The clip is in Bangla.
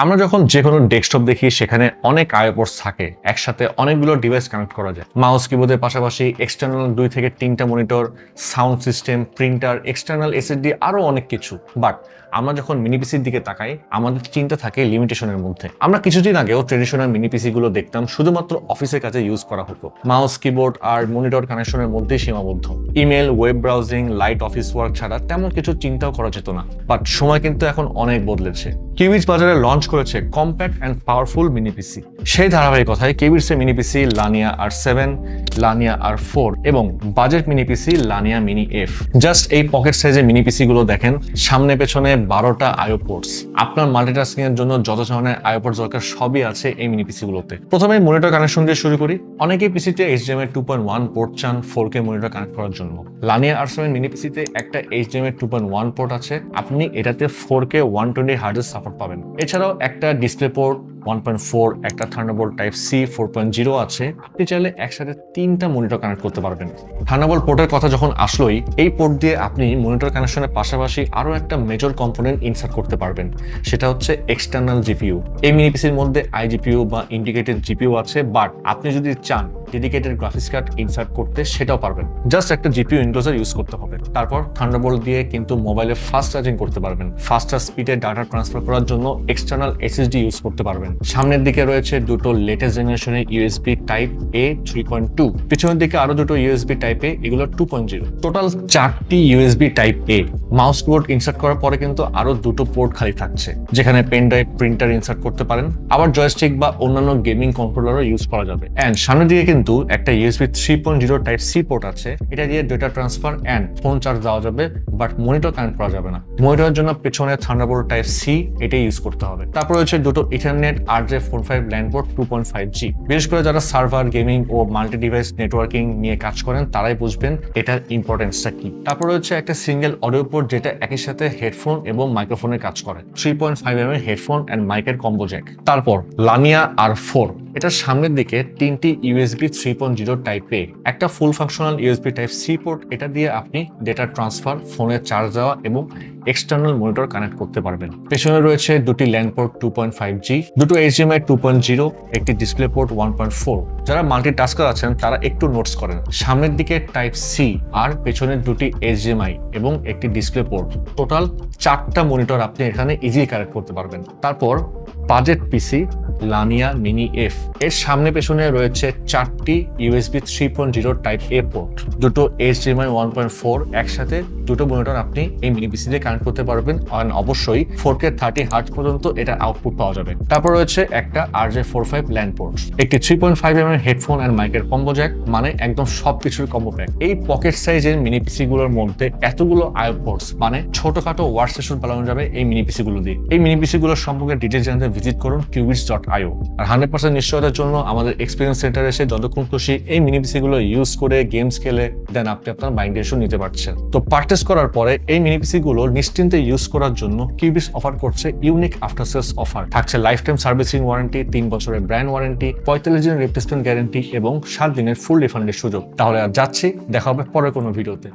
আমরা যখন যে কোনো ডেস্কটপ দেখি সেখানে অনেক আইও পোর্টস থাকে, একসাথে অনেকগুলো ডিভাইস কানেক্ট করা যায়। মাউস কিবোর্ডের পাশাপাশি এক্সটার্নাল 2 থেকে 3টা monitor, sound system, printer, external SSD, আরো অনেক কিছু। বাট আমরা যখন মিনি পিসির দিকে তাকাই আমাদের চিন্তা থাকে লিমিটেশনের মধ্যে। আমরা কিছুদিন আগেও ট্রেডিশনাল মিনি পিসি গুলো দেখতাম শুধুমাত্র অফিসের কাজে ইউজ করা হতো, মাউস কিবোর্ড আর মনিটর কানেকশনের মধ্যেই সীমাবদ্ধ। Email, web browsing, light office work ছাড়া তেমন কিছু চিন্তাও করা যেত না। বাট সময় কিন্তু এখন অনেক বদলেছে। কিউবিটস বাজারে লঞ্চ করেছে কম্প্যাক্ট অ্যান্ড পাওয়ারফুল মিনি পিসি। সেই ধারাবাহিকতায় কিউবিটসের মিনি পিসি লানিয়া R7, লানিয়া R4 এবং বাজেট মিনি পিসি লানিয়া মিনি F। জাস্ট এই পকেট সাইজের মিনি পিসি গুলো দেখেন, সামনে পেছনে 12টা আইও পোর্টস। আপনার মাল্টিটাস্কিং এর জন্য যত ধরনের আইও পোর্ট দরকার সবই আছে এই মিনি পিসি গুলোতে। প্রথমে মনিটর কানেকশন দিয়ে শুরু করি। অনেকেই পিসিতে HDMI 2.1 পোর্ট চান 4K মনিটর কানেক্ট করার জন্য। লানিয়া R7 মিনি পিসিতে একটা HDMI 2.1 পোর্ট আছে, আপনি এটাতে 4K 120 হার্টজ সাপোর্ট পাবেন। এছাড়াও একটা ডিসপ্লে পোর্ট 1.4, একটা থান্ডারবোল্ট টাইপ সি 4.0 আছে। আপনি চাইলে একসাথে 3টা মনিটর কানেক্ট করতে পারবেন। থান্ডারবোল্ট পোর্টের কথা যখন আসলোই, এই পোর্ট দিয়ে আপনি মনিটর কানেকশনের পাশাপাশি আরো একটা মেজর কম্পোনেন্ট ইনসার্ট করতে পারবেন, সেটা হচ্ছে এক্সটার্নাল জিপিইউ। এই মিনি পিসির মধ্যে iGPU বা ইন্ডিকেটেড জিপিইউ আছে, বাট আপনি যদি চান ডেডিকেটেড গ্রাফিক্স কার্ড ইনসার্ট করতে সেটাও পারবেন। জাস্ট একটা জিপিইউ এনক্লোজার ইউজ করতে হবে। তারপর থান্ডারবোল্ট দিয়ে কিন্তু মোবাইলে ফাস্ট চার্জিং করতে পারবেন। ফাস্টার স্পিডে ডাটা ট্রান্সফার করার জন্য এক্সটার্নাল এসএসডি ইউজ করতে পারবেন। সামনের দিকে রয়েছে দুটো লেটেস্ট জেনারেশনের USB টাইপ A 3.2, পিছনের দিকে আরো দুটো USB টাইপ A, এগুলো 2.0। টোটাল 4টি USB type A। Mouse keyboard insert করার পরে কিন্তু আরো দুটো পোর্ট খালি থাকছে, যেখানে পেন ড্রাইভ, প্রিন্টার ইনসার্ট করতে পারেন। আবার জয়স্টিক বা অন্যান্য গেমিং কন্ট্রোলারও ইউজ করা যাবে। এন্ড সামনের দিকে কিন্তু একটা USB 3.0 টাইপ C পোর্ট আছে, এটা দিয়ে data transfer and phone charge দেওয়া যাবে, বাট মনিটর কানেক্ট করা যাবে না। মনিটরের জন্য পেছনে থান্ডারবোল্ট টাইপ C এটাই ইউজ করতে হবে। তারপর রয়েছে দুটো ethernet RJ45 LAN port 2.5G। বিশেষ করে যারা সার্ভার, গেমিং ও মাল্টি ডিভাইস নেটওয়ার্কিং নিয়ে কাজ করেন তারাই বুঝবেন এটার ইম্পর্টেন্সটা কি। তারপর রয়েছে একটা সিঙ্গেল অডিও পোর্ট, যেটা একই সাথে হেডফোন এবং মাইক্রোফোনের কাজ করে। 3.5mm হেডফোন এন্ড মাইকের কম্বো জ্যাক। তারপর লানিয়া R4, এটার সামনের দিকে 3টি USB 3.0 টাইপ A, একটা ফুল functional USB type C port, এটা দিয়ে আপনি ডেটা ট্রান্সফার, ফোনে চার্জ দেওয়া এবং এক্সটার্নাল মনিটর কানেক্ট করতে পারবেন। পেছনে রয়েছে দুটি ল্যান পোর্ট 2.5G, দুটো HDMI 2.0, একটি ডিসপ্লে পোর্ট 1.4। যারা মাল্টিটাস্কার আছেন তারা একটু নোটস করেন। সামনের দিকে টাইপ C আর পেছনের দুটি HDMI এবং একটি ডিসপ্লে পোর্ট। টোটাল 4টা মনিটর আপনি এখানে ইজিলি কানেক্ট করতে পারবেন। তারপর বাজেট পিসি লানিয়া মিনি F, এর সামনে পেছনে রয়েছে 4টি USB 3.0 টাইপ A পোর্ট, দুটো HDMI 1.4, একসাথে দুটো মনিটর আপনি এই মিনি পিসি দিয়ে কানেক্ট করতে পারবেন। আর অবশ্যই 4K 30 হার্টজ পর্যন্ত এটা আউটপুট পাওয়া যাবে। তারপর রয়েছে একটা RJ45 ল্যান পোর্ট, একটি 3.5mm হেডফোন এন্ড মাইকের কম্বো জ্যাক, মানে একদম সবকিছুর কম্বো প্যাক। এই পকেট সাইজের মিনি পিসি গুলোর মধ্যে এতগুলো আইও পোর্টস, মানে ছোটখাটো ওয়ার্ক স্টেশন চালানো যাবে এই মিনি পিসি গুলো দিয়ে। এই মিনি পিসি গুলোর সম্পর্কে ডিটেইলস জানতে ভিজিট করুন qubits.io। আর 100% নিশ্চয়তার জন্য আমাদের এক্সপেরিয়েন্স সেন্টারে এসে যতক্ষণ খুশি এই মিনি পিসি গুলো ইউজ করে গেমস খেলে দেন আপনি আপনার বাইং ডিসিশন নিতে পারছেন। তো পারচেজ করার পরে এই মিনি পিসি গুলো নিশ্চিন্তে ইউজ করার জন্য কিউবিটস অফার করছে ইউনিক আফটার সেলস অফার। থাকছে লাইফ টাইম সার্ভিসিং ওয়ারেন্টি, 3 বছরের ব্র্যান্ড ওয়ারেন্টি, 45 দিনের রিপ্লেসমেন্ট গ্যারান্টি এবং 7 দিনের ফুল রিফান্ডের সুযোগ। তাহলে আর যাচ্ছি, দেখা হবে পরের কোনো ভিডিওতে।